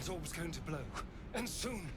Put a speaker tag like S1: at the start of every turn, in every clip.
S1: That orb's going to blow, and soon.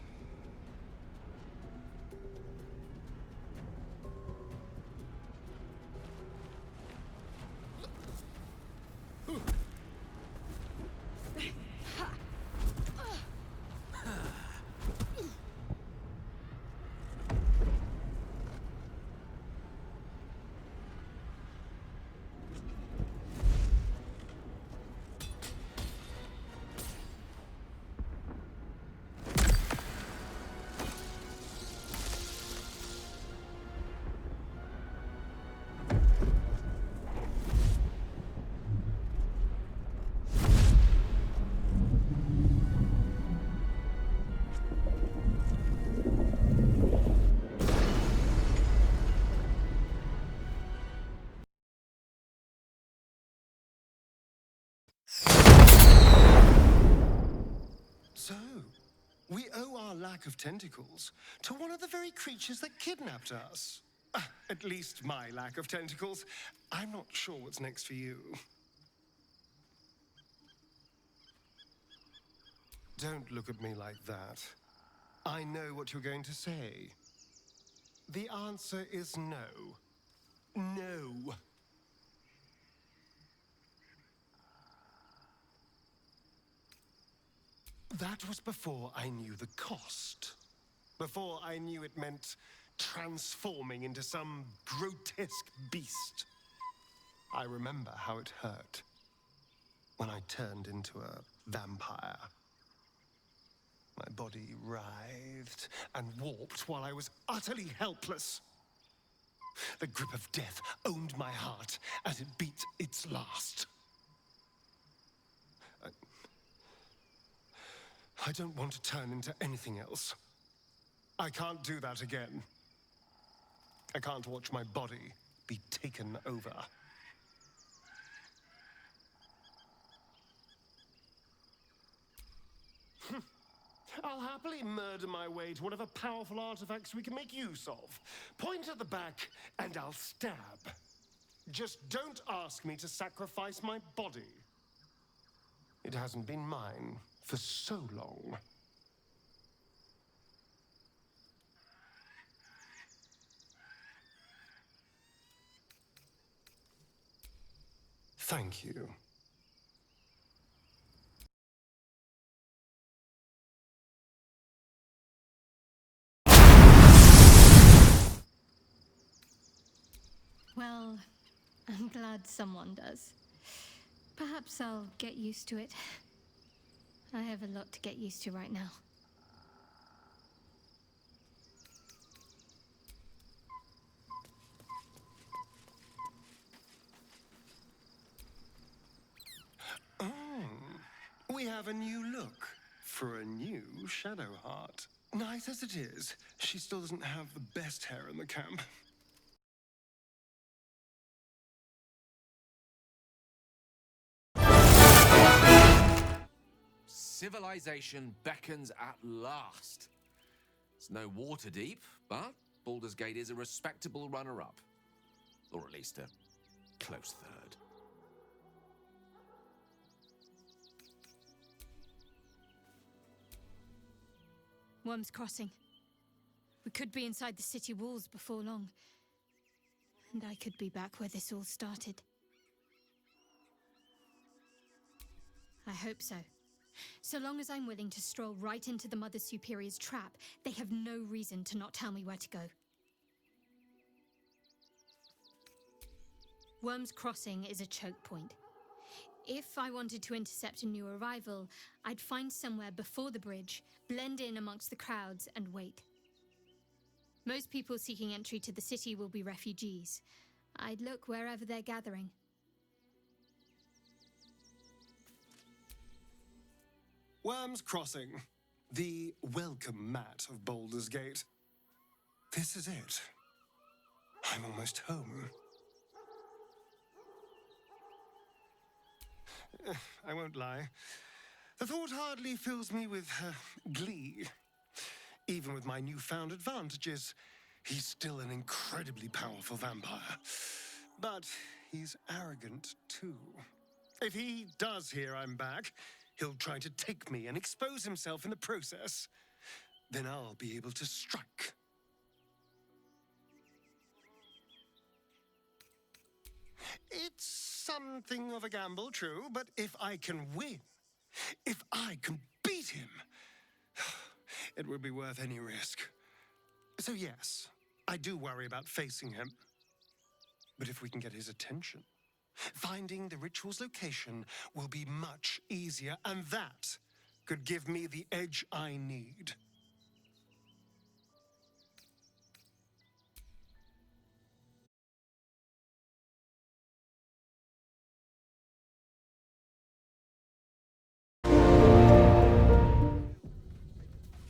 S1: So, we owe our lack of tentacles to one of the very creatures that kidnapped us. At least my lack of tentacles. I'm not sure what's next for you. Don't look at me like that. I know what you're going to say. The answer is no. No. That was before I knew the cost. Before I knew it meant transforming into some grotesque beast. I remember how it hurt when I turned into a vampire. My body writhed and warped while I was utterly helpless. The grip of death owned my heart as it beat its last. I don't want to turn into anything else. I can't do that again. I can't watch my body be taken over. I'll happily murder my way to whatever powerful artifacts we can make use of. Point at the back, and I'll stab. Just don't ask me to sacrifice my body. It hasn't been mine for so long. Thank you.
S2: Well, I'm glad someone does. Perhaps I'll get used to it. I have a lot to get used to right now.
S1: We have a new look for a new Shadow Heart. Nice as it is, she still doesn't have the best hair in the camp.
S3: Civilization beckons at last. It's no water deep, but Baldur's Gate is a respectable runner-up. Or at least a close third.
S2: Worm's Crossing. We could be inside the city walls before long. And I could be back where this all started. I hope so. So long as I'm willing to stroll right into the Mother Superior's trap, they have no reason to not tell me where to go. Worm's Crossing is a choke point. If I wanted to intercept a new arrival, I'd find somewhere before the bridge, blend in amongst the crowds, and wait. Most people seeking entry to the city will be refugees. I'd look wherever they're gathering.
S1: Worm's Crossing, the welcome mat of Baldur's Gate. This is it. I'm almost home. I won't lie. The thought hardly fills me with glee. Even with my newfound advantages, he's still an incredibly powerful vampire. But he's arrogant too. If he does hear I'm back, He'll try to take me and expose himself in the process. Then I'll be able to strike. It's something of a gamble, true, but if I can win, if I can beat him, it would be worth any risk. So yes, I do worry about facing him. But if we can get his attention, finding the ritual's location will be much easier, and that could give me the edge I need.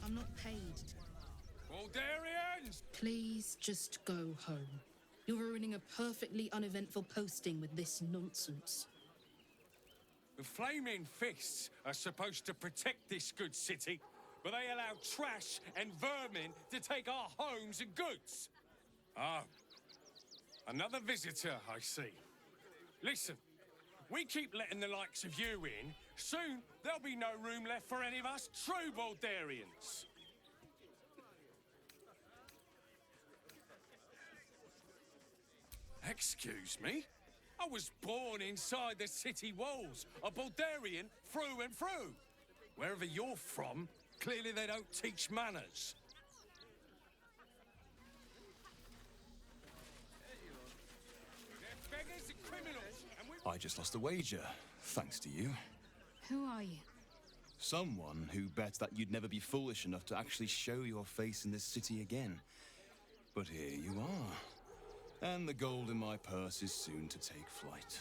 S4: I'm not paid.
S5: Baldurians!
S4: Please just go home. You're ruining a perfectly uneventful posting with this nonsense.
S5: The Flaming Fists are supposed to protect this good city, but they allow trash and vermin to take our homes and goods. Oh, another visitor, I see. Listen, we keep letting the likes of you in, soon there'll be no room left for any of us true Baldurians. Excuse me? I was born inside the city walls, a Baldurian through and through. Wherever you're from, clearly they don't teach manners. They're beggars and criminals, and we...
S6: I just lost a wager, thanks to you.
S2: Who are you?
S6: Someone who bet that you'd never be foolish enough to actually show your face in this city again. But here you are. And the gold in my purse is soon to take flight.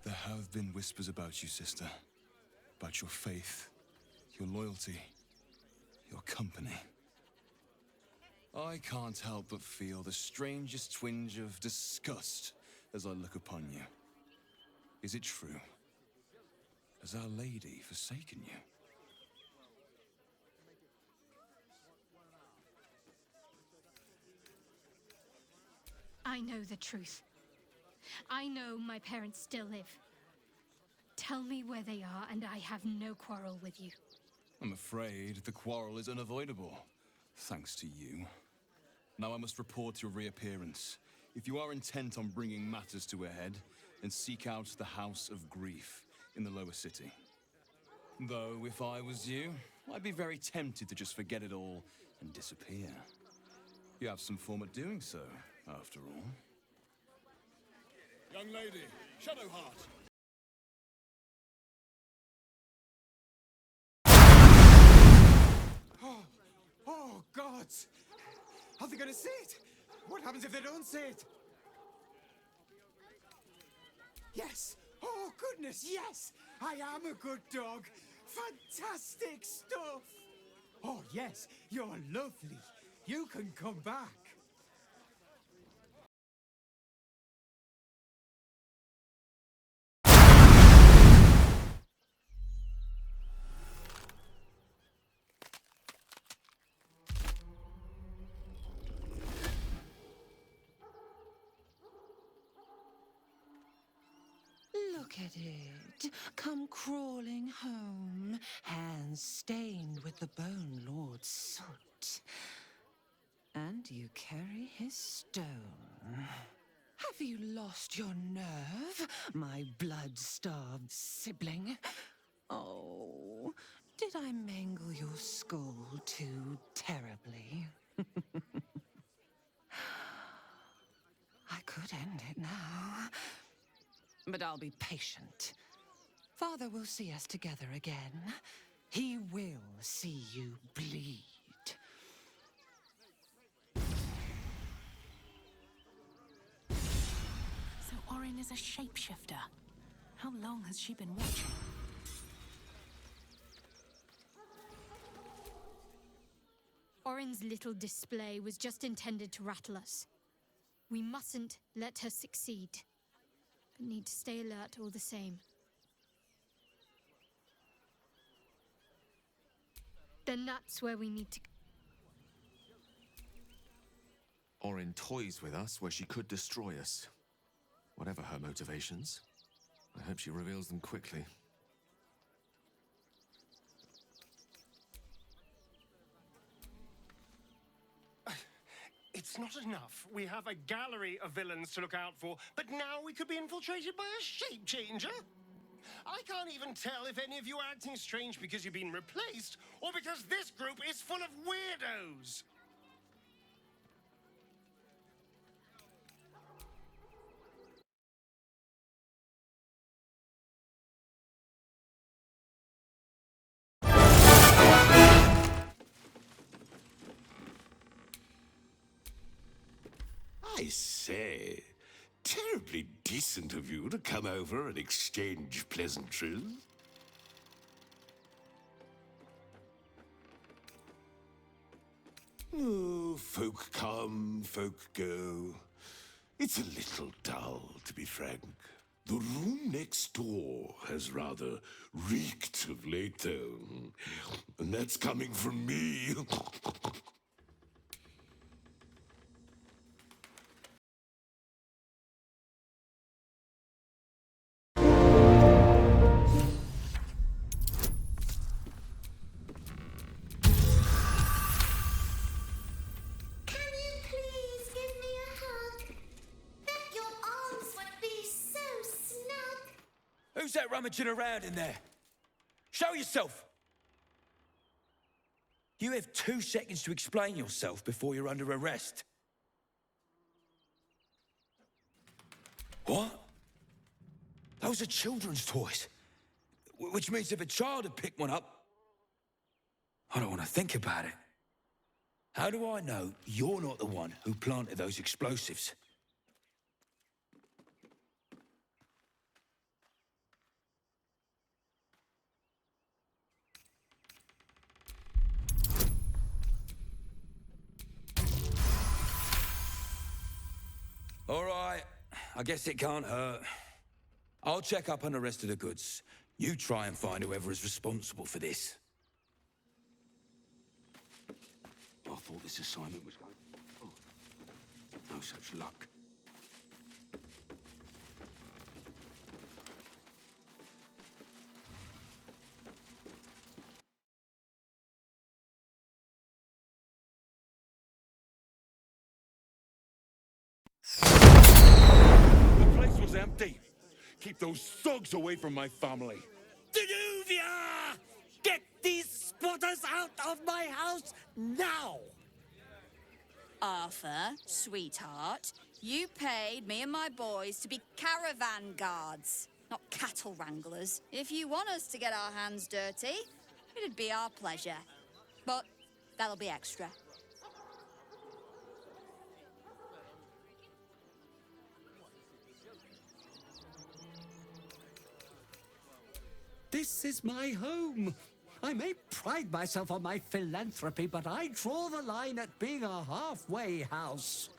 S6: There have been whispers about you, sister. About your faith, your loyalty, your company. I can't help but feel the strangest twinge of disgust as I look upon you. Is it true? Has Our Lady forsaken you?
S2: I know the truth. I know my parents still live. Tell me where they are, and I have no quarrel with you.
S6: I'm afraid the quarrel is unavoidable, thanks to you. Now I must report your reappearance. If you are intent on bringing matters to a head, then seek out the House of Grief in the lower city. Though, if I was you, I'd be very tempted to just forget it all and disappear. You have some form at doing so, after all.
S5: Young lady, Shadowheart.
S7: Oh, God! Are they gonna see it? What happens if they don't see it? Yes! Oh, goodness, yes! I am a good dog! Fantastic stuff! Oh, yes, you're lovely. You can come back.
S8: Look at it, come crawling home, hands stained with the Bone Lord's soot. And you carry his stone. Have you lost your nerve, my blood-starved sibling? Oh, did I mangle your skull too terribly? I could end it now. But I'll be patient. Father will see us together again. He will see you bleed.
S9: So Orin is a shapeshifter. How long has she been watching?
S2: Orin's little display was just intended to rattle us. We mustn't let her succeed, but need to stay alert all the same. then that's where we need to...
S3: Or in toys with us, where she could destroy us. Whatever her motivations, I hope she reveals them quickly.
S1: It's not enough. We have a gallery of villains to look out for, but now we could be infiltrated by a shape changer? I can't even tell if any of you are acting strange because you've been replaced, or because this group is full of weirdos.
S10: I say, terribly decent of you to come over and exchange pleasantries. Oh, folk come, folk go. It's a little dull, to be frank. The room next door has rather reeked of late, though. And that's coming from me.
S11: Who's that rummaging around in there? Show yourself! You have 2 seconds to explain yourself before you're under arrest. What? Those are children's toys. Which means if a child had picked one up... I don't want to think about it. How do I know you're not the one who planted those explosives? All right, I guess it can't hurt. I'll check up on the rest of the goods. You try and find whoever is responsible for this. I thought this assignment was going... Oh, no such luck.
S10: The place was empty. Keep those thugs away from my family.
S12: Danuvia! Get these spotters out of my house now!
S13: Arthur, sweetheart, you paid me and my boys to be caravan guards, not cattle wranglers. If you want us to get our hands dirty, it'd be our pleasure. But that'll be extra.
S12: This is my home. I may pride myself on my philanthropy, but I draw the line at being a halfway house.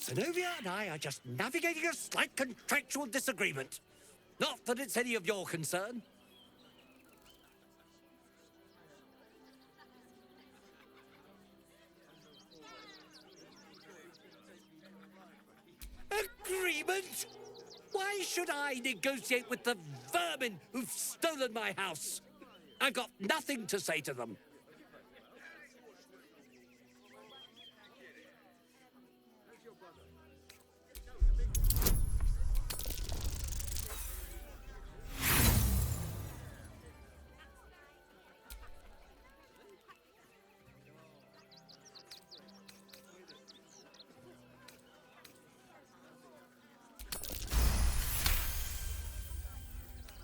S12: Zenobia and I are just navigating a slight contractual disagreement. Not that it's any of your concern. Agreement? Why should I negotiate with the vermin who've stolen my house? I've got nothing to say to them.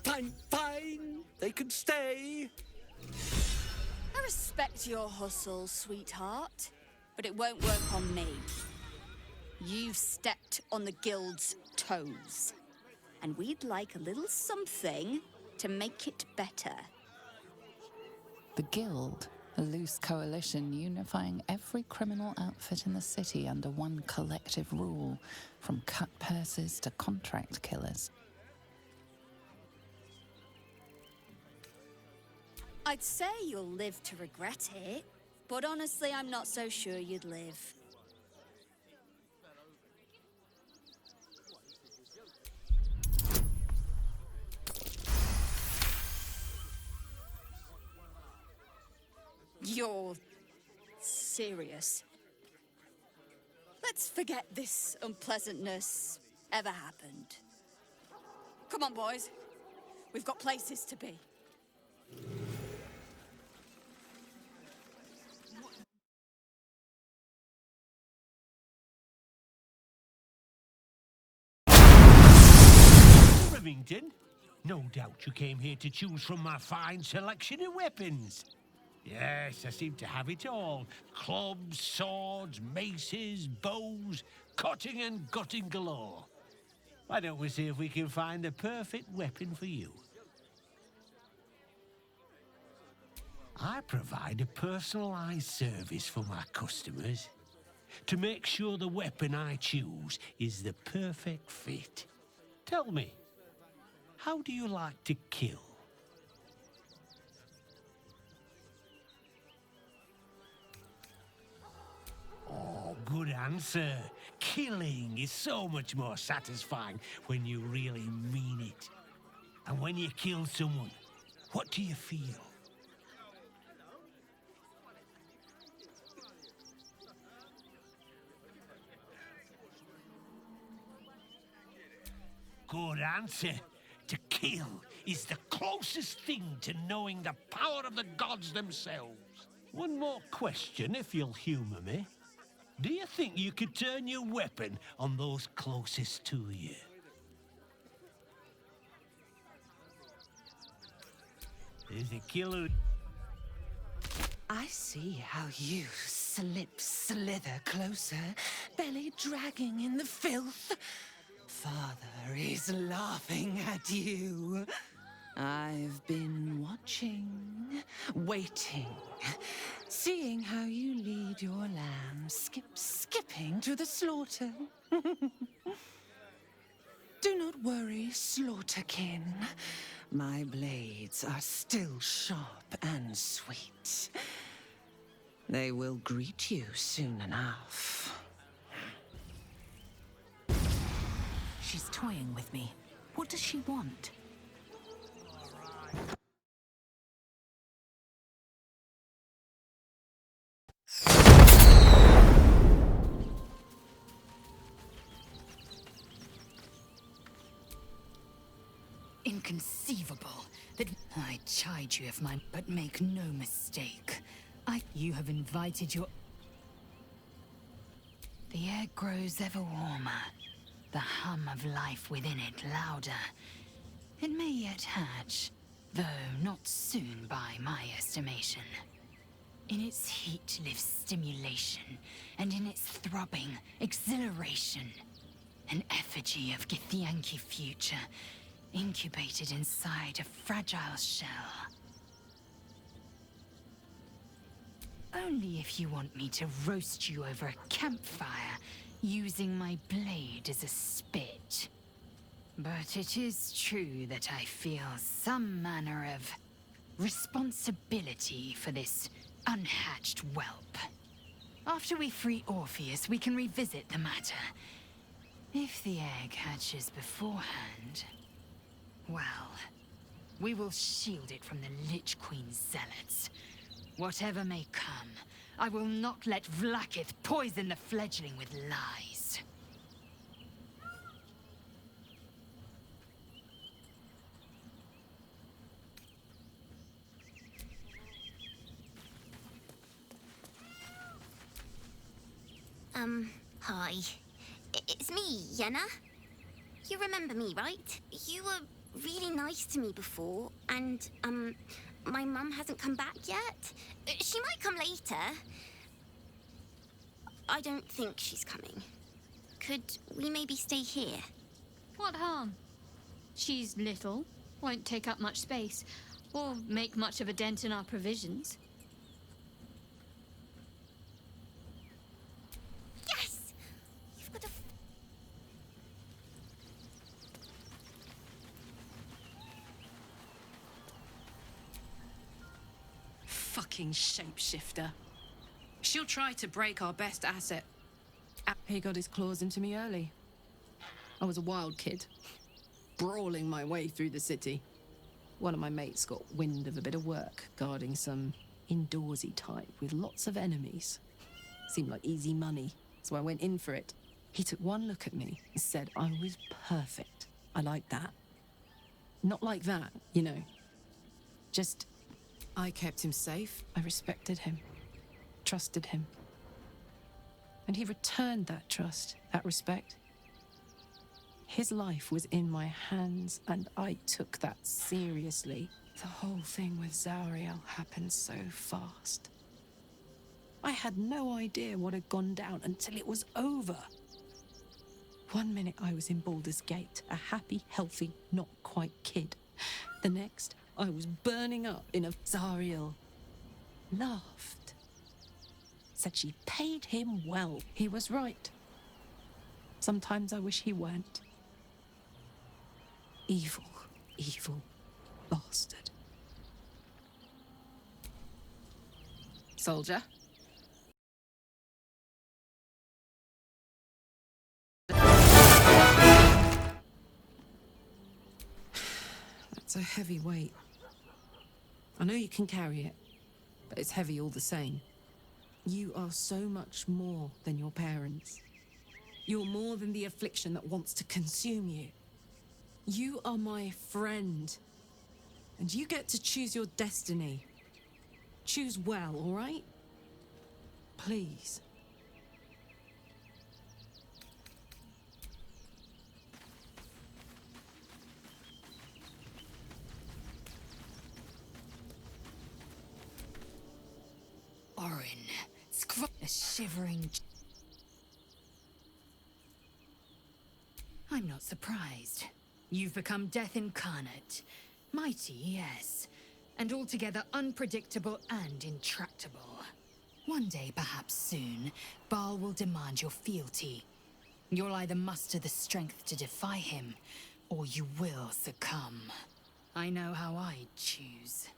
S12: Fine, fine. They can stay.
S13: I respect your hustle, sweetheart, but it won't work on me. You've stepped on the guild's toes, and we'd like a little something to make it better.
S14: The Guild, a loose coalition unifying every criminal outfit in the city under one collective rule, from cut purses to contract killers.
S13: I'd say you'll live to regret it, but honestly, I'm not so sure you'd live. You're serious? Let's forget this unpleasantness ever happened. Come on, boys. We've got places to be.
S15: Remington, no doubt you came here to choose from my fine selection of weapons. Yes, I seem to have it all. Clubs, swords, maces, bows, cutting and gutting galore. Why don't we see if we can find the perfect weapon for you? I provide a personalized service for my customers to make sure the weapon I choose is the perfect fit. Tell me, how do you like to kill? Oh, good answer. Killing is so much more satisfying when you really mean it. And when you kill someone, what do you feel? Good answer. To kill is the closest thing to knowing the power of the gods themselves. One more question, if you'll humor me. Do you think you could turn your weapon on those closest to you? There's a killer.
S8: I see how you slither closer, belly dragging in the filth. Father is laughing at you. I've been watching, waiting, seeing how you lead your lamb skipping to the slaughter. Do not worry, slaughterkin. My blades are still sharp and sweet. They will greet you soon enough.
S9: She's toying with me. What does she want?
S2: Inconceivable that I chide you if my... But make no mistake. You have invited your... The air grows ever warmer. The hum of life within it louder. It may yet hatch, though not soon by my estimation. In its heat lives stimulation, and in its throbbing, exhilaration. An effigy of Githyanki future, incubated inside a fragile shell. Only if you want me to roast you over a campfire, using my blade as a spit. But it is true that I feel some manner of responsibility for this unhatched whelp. After we free Orpheus, we can revisit the matter. If the egg hatches beforehand, well, we will shield it from the Lich Queen's zealots. Whatever may come, I will not let Vlaakith poison the fledgling with lies.
S16: Hi. It's me, Yenna. You remember me, right? You were really nice to me before, and, my mum hasn't come back yet. She might come later. I don't think she's coming. Could we maybe stay here?
S2: What harm? She's little, won't take up much space, or make much of a dent in our provisions.
S16: Yes! You've got a...
S4: fucking shapeshifter. She'll try to break our best asset. He got his claws into me early. I was a wild kid, brawling my way through the city. One of my mates got wind of a bit of work guarding some indoorsy type with lots of enemies. Seemed like easy money, so I went in for it. He took one look at me and said I was perfect. I like that. Not like that, you know. Just, I kept him safe. I respected him, trusted him. And he returned that trust, that respect. His life was in my hands, and I took that seriously. The whole thing with Zariel happened so fast. I had no idea what had gone down until it was over. One minute I was in Baldur's Gate, a happy, healthy, not quite kid. The next, I was burning up in a... Zariel laughed. Said she paid him well. He was right. Sometimes I wish he weren't. Evil, evil bastard. Soldier? That's a heavy weight. I know you can carry it, but it's heavy all the same. You are so much more than your parents. You're more than the affliction that wants to consume you. You are my friend, and you get to choose your destiny. Choose well, all right? Please.
S17: Orin, a shivering... I'm not surprised. You've become death incarnate. Mighty, yes. And altogether unpredictable and intractable. One day, perhaps soon, Baal will demand your fealty. You'll either muster the strength to defy him, or you will succumb. I know how I'd choose.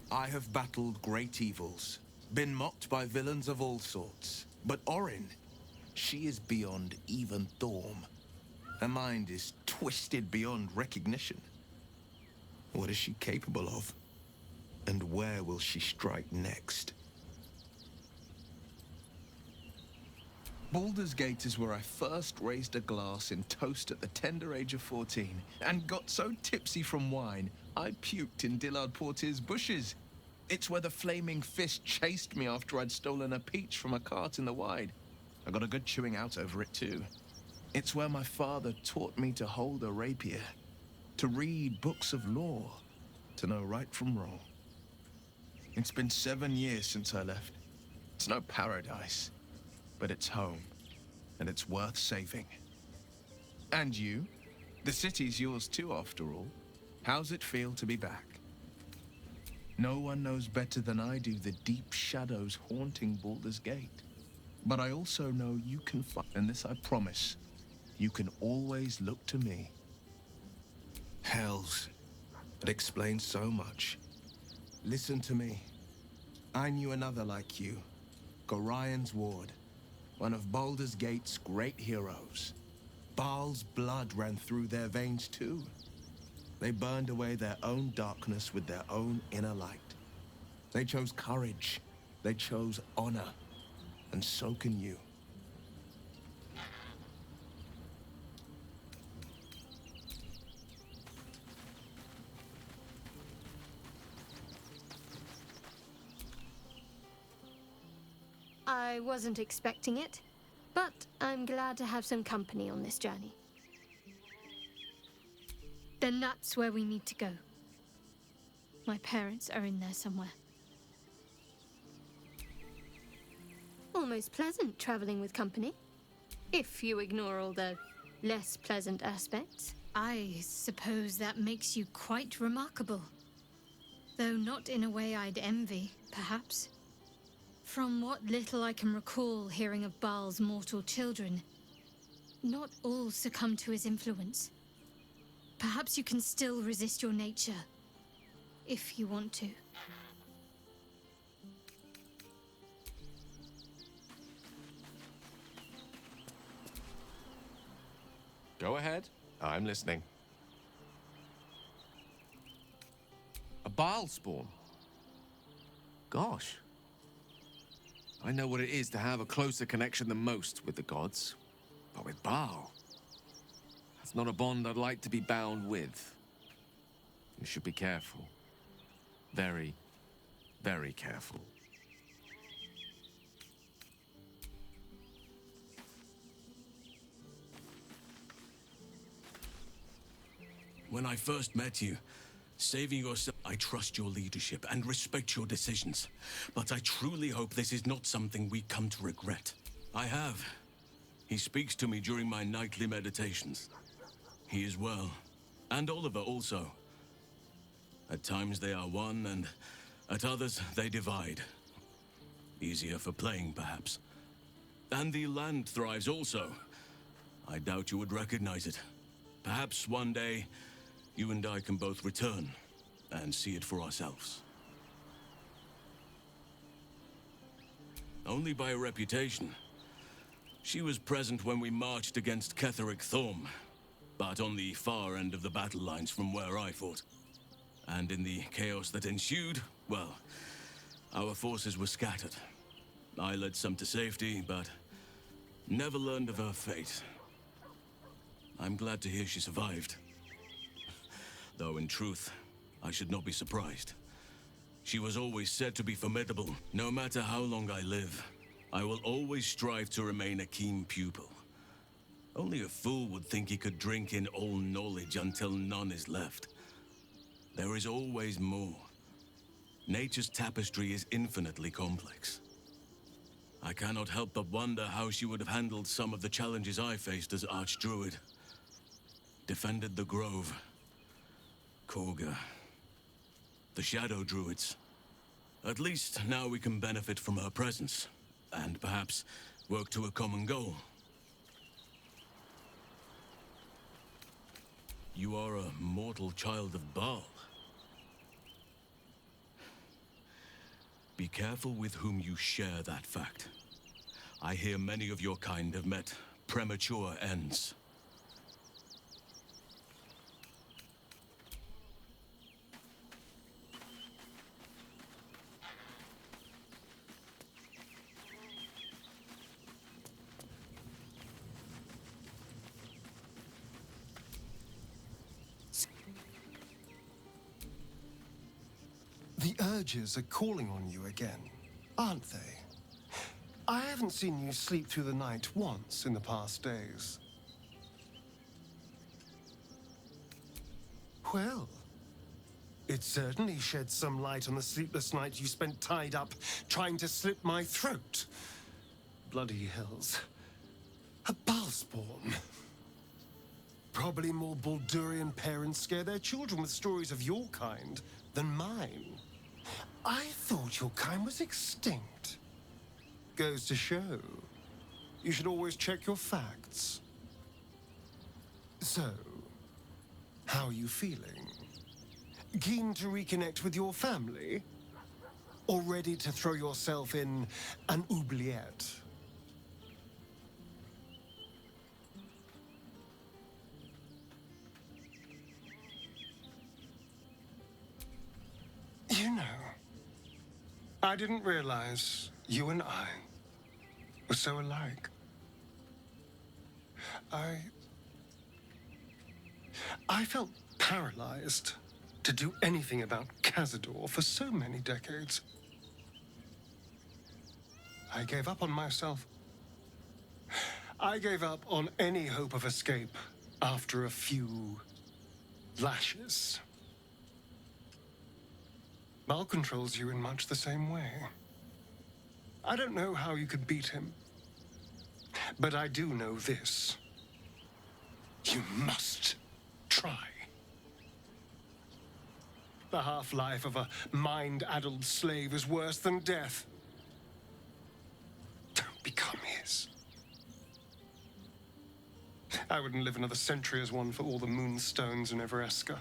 S3: I have battled great evils, been mocked by villains of all sorts. But Orin, she is beyond even Thorm. Her mind is twisted beyond recognition. What is she capable of? And where will she strike next? Baldur's Gate is where I first raised a glass in toast at the tender age of 14, and got so tipsy from wine, I puked in Dillard Portier's bushes. It's where the flaming fist chased me after I'd stolen a peach from a cart in the Wide. I got a good chewing out over it, too. It's where my father taught me to hold a rapier, to read books of law, to know right from wrong. It's been 7 years since I left. It's no paradise, but it's home, and it's worth saving. And you? The city's yours too, after all. How's it feel to be back? No one knows better than I do the deep shadows haunting Baldur's Gate. But I also know you can find, and this I promise, you can always look to me. Hells, it explains so much. Listen to me. I knew another like you, Gorion's ward, one of Baldur's Gate's great heroes. Baal's blood ran through their veins too. They burned away their own darkness with their own inner light. They chose courage. They chose honor. And so can you.
S2: I wasn't expecting it, but I'm glad to have some company on this journey. Then that's where we need to go. My parents are in there somewhere. Almost pleasant traveling with company, if you ignore all the less pleasant aspects.
S17: I suppose that makes you quite remarkable. Though not in a way I'd envy, perhaps.
S2: From what little I can recall hearing of Baal's mortal children, not all succumb to his influence. Perhaps you can still resist your nature, if you want to.
S18: Go ahead.
S1: I'm listening.
S18: A Baal spawn? Gosh. I know what it is to have a closer connection than most with the gods. But with Baal, that's not a bond I'd like to be bound with. You should be careful. Very, very careful.
S6: When I first met you, saving yourself, I trust your leadership and respect your decisions. But I truly hope this is not something we come to regret. I have. He speaks to me during my nightly meditations. He is well. And Oliver also. At times they are one, and at others they divide. Easier for playing, perhaps. And the land thrives also. I doubt you would recognize it. Perhaps one day, you and I can both return and see it for ourselves. Only by reputation. She was present when we marched against Ketheric Thorm, but on the far end of the battle lines from where I fought. And in the chaos that ensued, well, our forces were scattered. I led some to safety, but never learned of her fate. I'm glad to hear she survived. Though in truth, I should not be surprised. She was always said to be formidable. No matter how long I live, I will always strive to remain a keen pupil. Only a fool would think he could drink in all knowledge until none is left. There is always more. Nature's tapestry is infinitely complex. I cannot help but wonder how she would have handled some of the challenges I faced as Archdruid. Defended the Grove, Korga, the Shadow Druids. At least now we can benefit from her presence, and perhaps work to a common goal. You are a mortal child of Baal. Be careful with whom you share that fact. I hear many of your kind have met premature ends.
S1: The urges are calling on you again, aren't they? I haven't seen you sleep through the night once in the past days. Well, it certainly sheds some light on the sleepless night you spent tied up trying to slit my throat. Bloody hells. A Baalspawn. Probably more Baldurian parents scare their children with stories of your kind than mine. I thought your kind was extinct. Goes to show, you should always check your facts. So, how are you feeling? Keen to reconnect with your family? Or ready to throw yourself in an oubliette? You know, I didn't realize you and I were so alike. I felt paralyzed to do anything about Cazador for so many decades. I gave up on myself. I gave up on any hope of escape after a few lashes. Baal controls you in much the same way. I don't know how you could beat him, but I do know this. You must try. The half-life of a mind-addled slave is worse than death. I wouldn't live another century as one for all the moonstones in Everesca.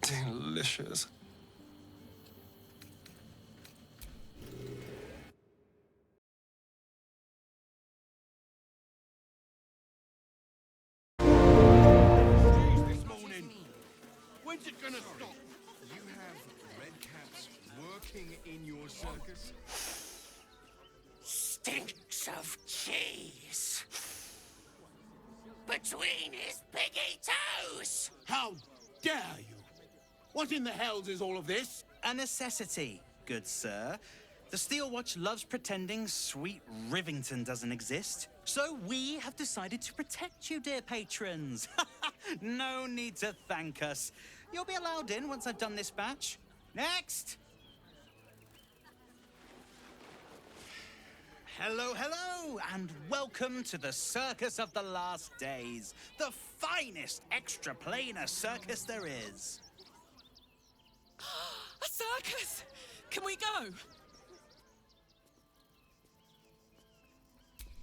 S1: Delicious.
S15: This morning. When's it gonna stop?
S3: You have red caps working in your circus?
S12: Stinks of cheese. Between his piggy toes!
S15: How dare you? What in the hells is all of this?
S19: A necessity, good sir. The Steel Watch loves pretending sweet Rivington doesn't exist. So we have decided to protect you, dear patrons. No need to thank us. You'll be allowed in once I've done this batch. Next! Hello, hello, and welcome to the Circus of the Last Days, the finest extra-planar circus there is.
S8: A circus! Can we go?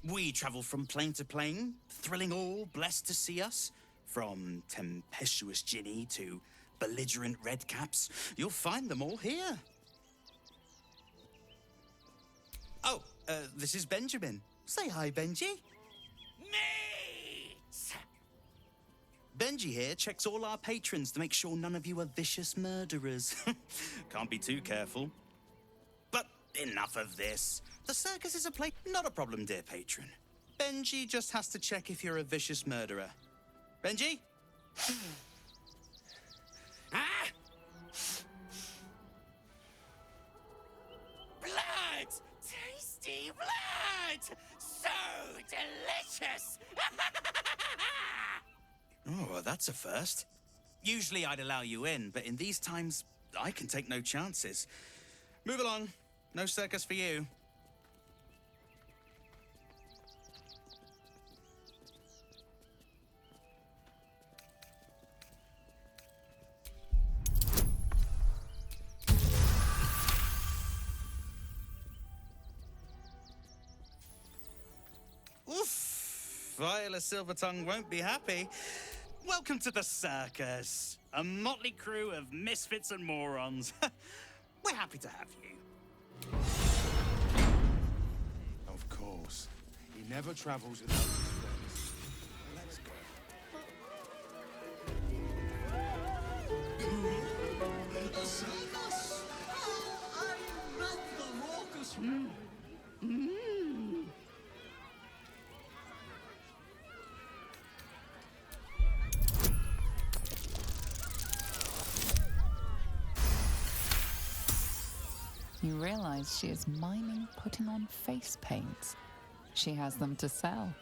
S19: We travel from plane to plane, thrilling all blessed to see us. From tempestuous Ginny to belligerent redcaps, you'll find them all here. Oh, this is Benjamin. Say hi, Benji.
S12: Meat!
S19: Benji here checks all our patrons to make sure none of you are vicious murderers. Can't be too careful. But enough of this. The circus is a place, not a problem, dear patron. Benji just has to check if you're a vicious murderer. Benji?
S12: Ah! Blood! Tasty blood! So delicious!
S19: Oh, that's a first. Usually I'd allow you in, but in these times, I can take no chances. Move along. No circus for you. Oof! Viola Silvertongue won't be happy. Welcome to the circus. A motley crew of misfits and morons. We're happy to have you.
S6: Of course. He never travels without his friends. Let's go.
S7: A circus? Oh, I met the raucous...
S14: You realize she is miming putting on face paints. She has them to sell.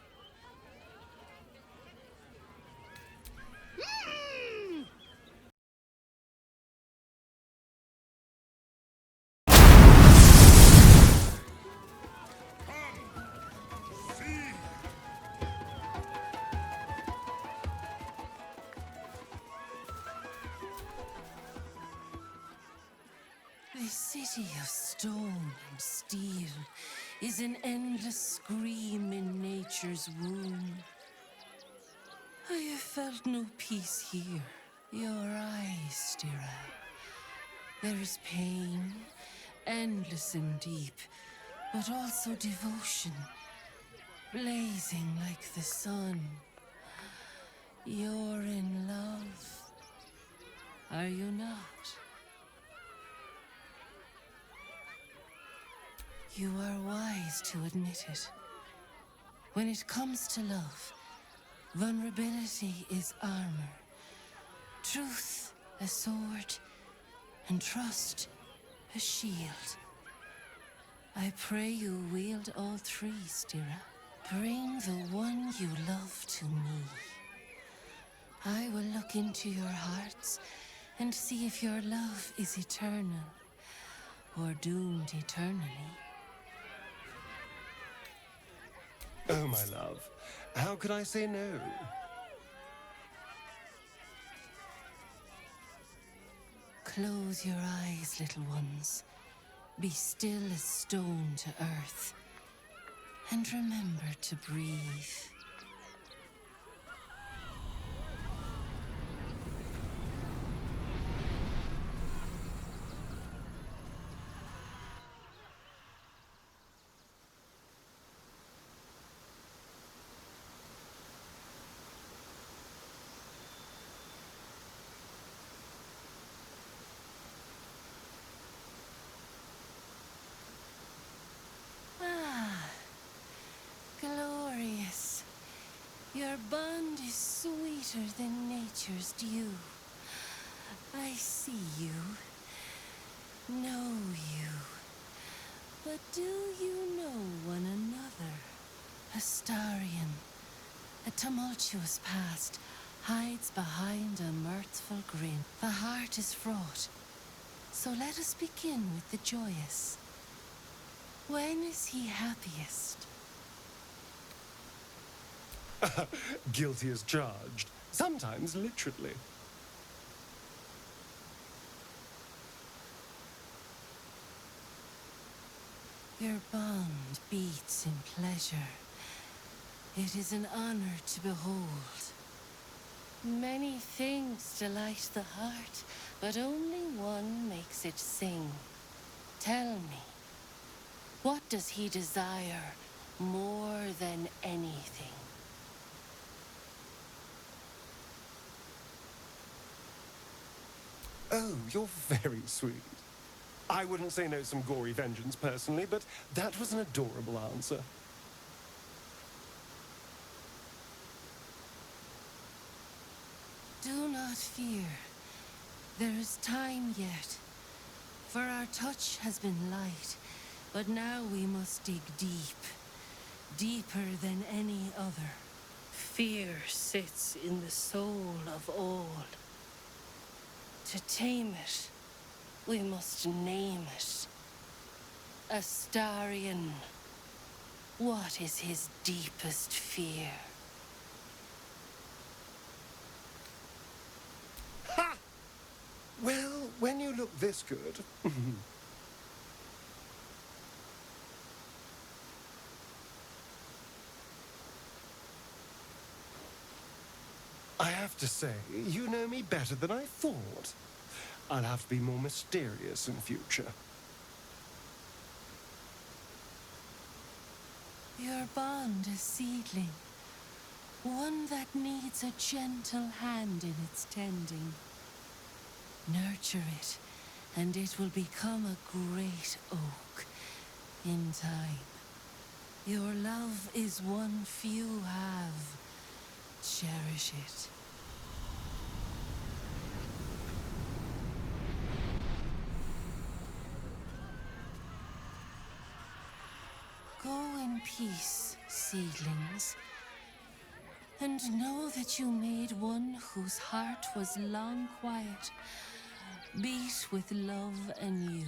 S8: This city of stone and steel is an endless scream in nature's womb. I have felt no peace here. Your eyes, Stira. There is pain, endless and deep, but also devotion, blazing like the sun. You're in love, are you not? You are wise to admit it. When it comes to love, vulnerability is armor, truth a sword, and trust a shield. I pray you wield all three, Stira. Bring the one you love to me. I will look into your hearts and see if your love is eternal or doomed eternally.
S1: Oh, my love. How could I say no?
S17: Close your eyes, little ones. Be still as stone to earth. And remember to breathe. Glorious. Your bond is sweeter than nature's dew. I see you, know you. But do you know one another? Astarion, a tumultuous past, hides behind a mirthful grin. The heart is fraught, so let us begin with the joyous. When is he happiest?
S1: Guilty as charged. Sometimes literally.
S17: Your bond beats in pleasure. It is an honor to behold. Many things delight the heart, but only one makes it sing. Tell me, what does he desire more than anything?
S1: Oh, you're very sweet. I wouldn't say no some gory vengeance personally, but that was an adorable answer.
S17: Do not fear. There is time yet. For our touch has been light, but now we must dig deep. Deeper than any other. Fear sits in the soul of all. To tame it, we must name it. Astarion, what is his deepest fear?
S1: Ha! Well, when you look this good... I have to say, you know me better than I thought. I'll have to be more mysterious in future.
S17: Your bond a seedling, one that needs a gentle hand in its tending. Nurture it, and it will become a great oak in time. Your love is one few have. Cherish it. Go in peace, seedlings, and know that you made one whose heart was long quiet, beat with love anew.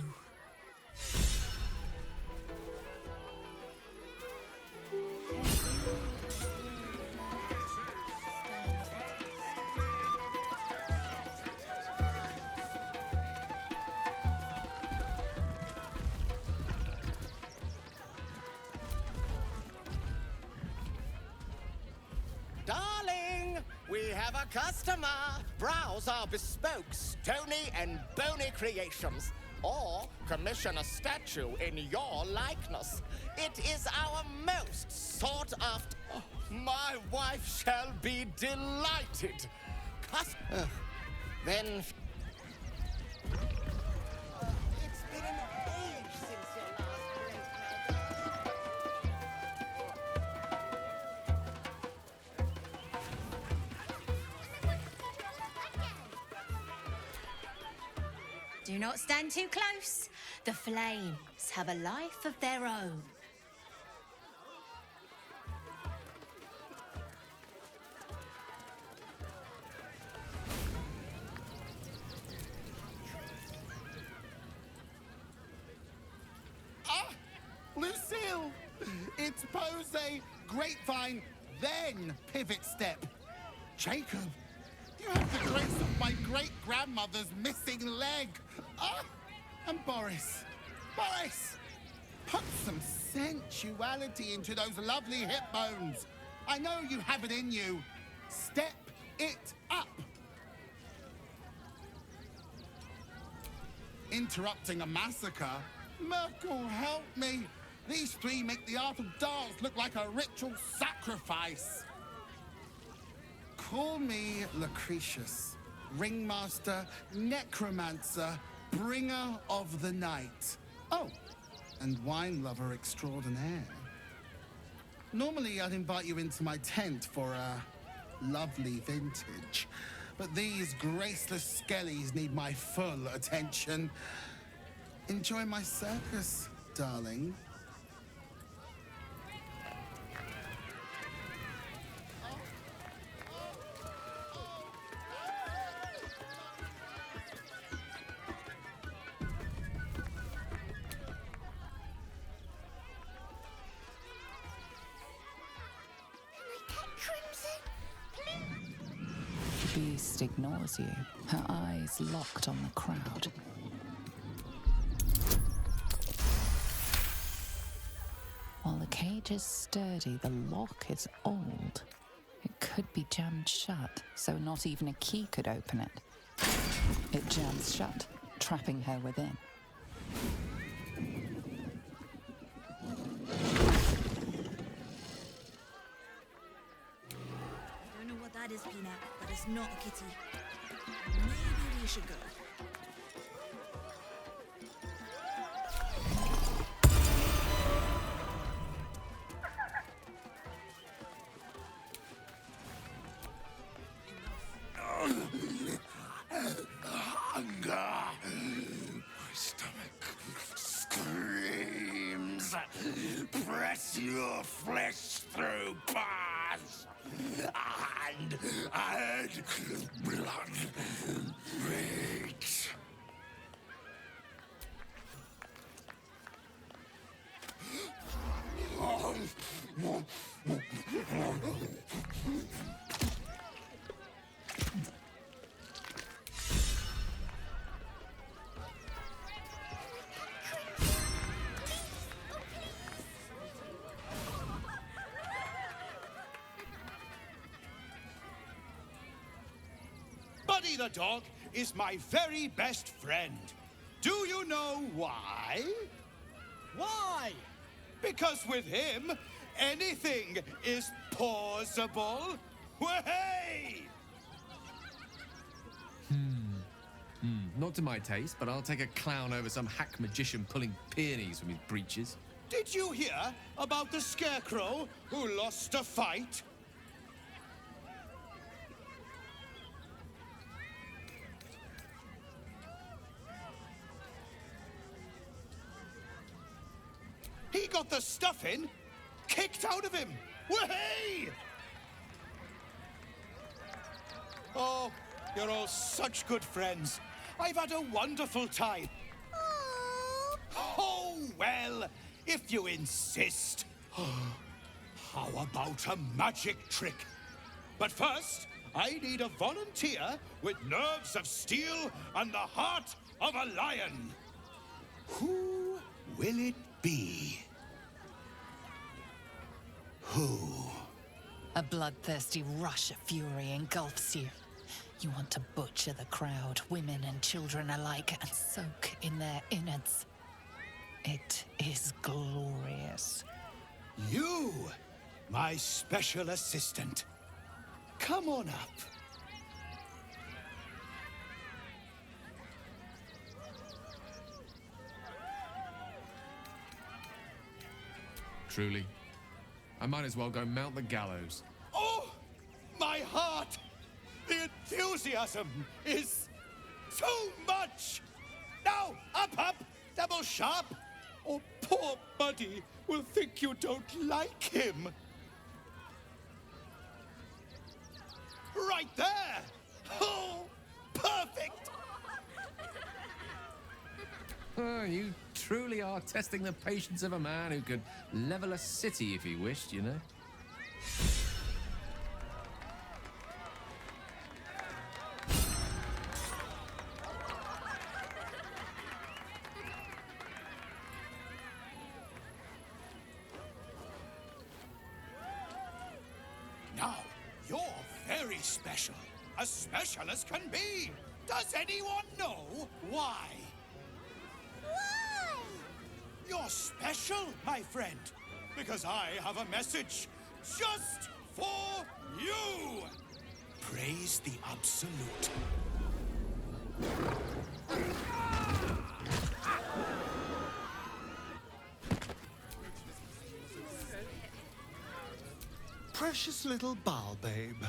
S20: Darling, we have a customer. Browse our bespoke, stony and bony creations. Or commission a statue in your likeness. It is our most sought after. My wife shall be delighted. Then... It's been an age since your last great
S21: Do not stand too close. The flames have a life of their own.
S20: Lucille!
S5: It's pose, grapevine, then pivot step. Jacob, you have the grace of my great-grandmother's missing leg. Ah! And Boris, put some sensuality into those lovely hip bones. I know you have it in you. Step it up. Interrupting a massacre? Merkel, help me. These three make the art of dance look like a ritual sacrifice. Call me Lucretius, ringmaster, necromancer, bringer of the night. Oh, and wine lover extraordinaire. Normally, I'd invite you into my tent for a lovely vintage, but these graceless skellies need my full attention. Enjoy my circus, darling.
S14: The beast ignores you, her eyes locked on the crowd. While the cage is sturdy, the lock is old. It could be jammed shut, so not even a key could open it. It jams shut, trapping her within.
S22: I don't know what that is, Peanut, but it's not a kitty. Maybe we should go.
S10: Hunger. My stomach screams. Press your flesh through bars. And add blood. Rage.
S23: Buddy the dog is my very best friend. Do you know why? Why? Because with him, anything is possible. Way!
S18: Not to my taste, but I'll take a clown over some hack magician pulling peonies from his breeches.
S23: Did you hear about the scarecrow who lost a fight? He got the stuffing kicked out of him. Way! Oh, you're all such good friends. I've had a wonderful time. Oh, well, if you insist. How about a magic trick? But first, I need a volunteer with nerves of steel and the heart of a lion. Who will it be? Who?
S14: A bloodthirsty rush of fury engulfs you. You want to butcher the crowd, women and children alike, and soak in their innards. It is glorious.
S23: You, my special assistant. Come on up.
S18: Truly. I might as well go mount the gallows.
S23: Oh, my heart! The enthusiasm is too much! Now, up, double sharp, or poor Buddy will think you don't like him. Right there! Oh, perfect!
S18: Oh, you truly are testing the patience of a man who could level a city if he wished, you know?
S23: Now, you're very special. As special as can be. Does anyone know why?
S22: Why?
S23: You're special, my friend, because I have a message just for you. Praise the Absolute.
S1: Precious little Bal babe.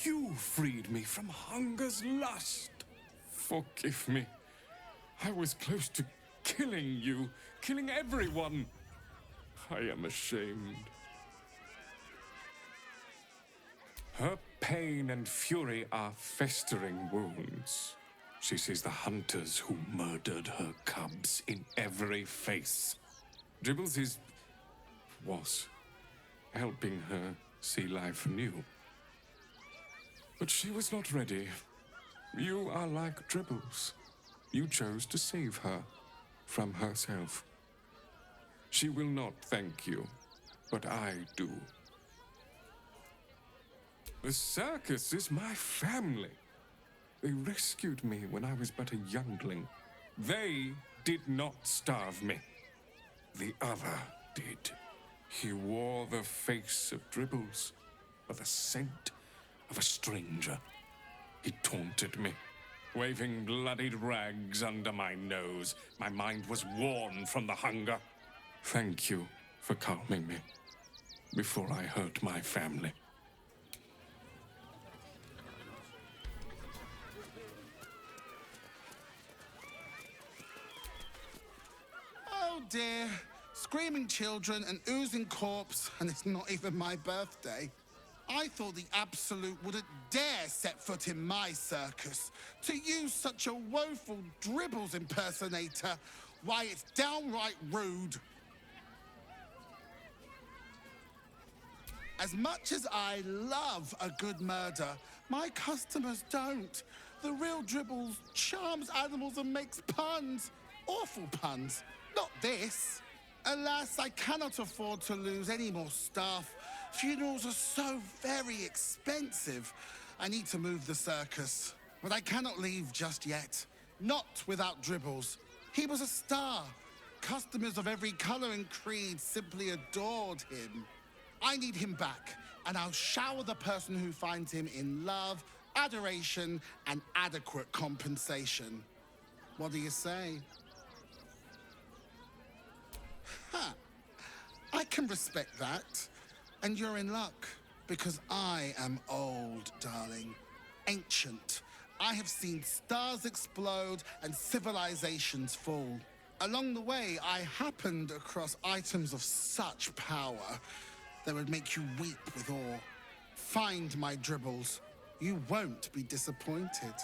S9: You freed me from hunger's lust. Forgive me. I was close to killing you, killing everyone. I am ashamed. Her pain and fury are festering wounds. She sees the hunters who murdered her cubs in every face. Dribbles was helping her see life anew. But she was not ready. You are like Dribbles. You chose to save her from herself. She will not thank you, but I do. The circus is my family. They rescued me when I was but a youngling. They did not starve me. The other did. He wore the face of Dribbles, or the scent of a stranger. He taunted me, waving bloodied rags under my nose. My mind was worn from the hunger. Thank you for calming me before I hurt my family.
S5: Oh dear. Screaming children, an oozing corpse, and it's not even my birthday. I thought the Absolute wouldn't dare set foot in my circus. To use such a woeful Dribbles impersonator, why, it's downright rude. As much as I love a good murder, my customers don't. The real Dribbles charms animals and makes puns. Awful puns. Not this. Alas, I cannot afford to lose any more staff. Funerals are so very expensive. I need to move the circus. But I cannot leave just yet. Not without Dribbles. He was a star. Customers of every color and creed simply adored him. I need him back, and I'll shower the person who finds him in love, adoration, and adequate compensation. What do you say? Huh. I can respect that. And you're in luck, because I am old, darling. Ancient. I have seen stars explode and civilizations fall. Along the way, I happened across items of such power that would make you weep with awe. Find my Dribbles. You won't be disappointed.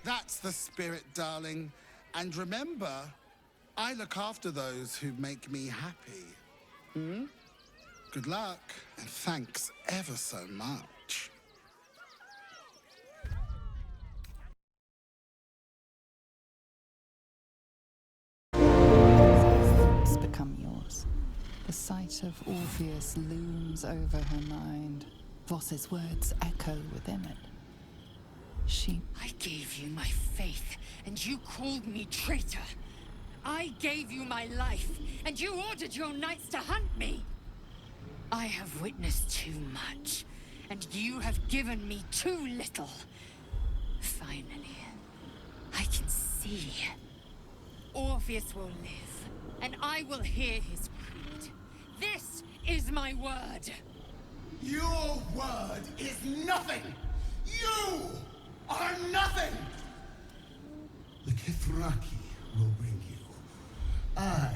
S5: That's the spirit, darling. And remember, I look after those who make me happy. Good luck, and thanks ever so much.
S14: Thoughts become yours. The sight of Orpheus looms over her mind. Voss's words echo within it.
S17: I gave you my faith, and you called me traitor. I gave you my life, and you ordered your knights to hunt me. I have witnessed too much, and you have given me too little. Finally, I can see. Orpheus will live, and I will hear his creed. This is my word.
S7: Your word is nothing!
S5: You are nothing! The Kithraki will bring you. I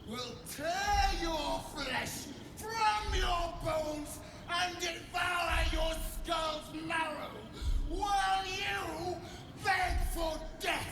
S5: will tear your flesh from your bones and devour your skull's marrow while you beg for death!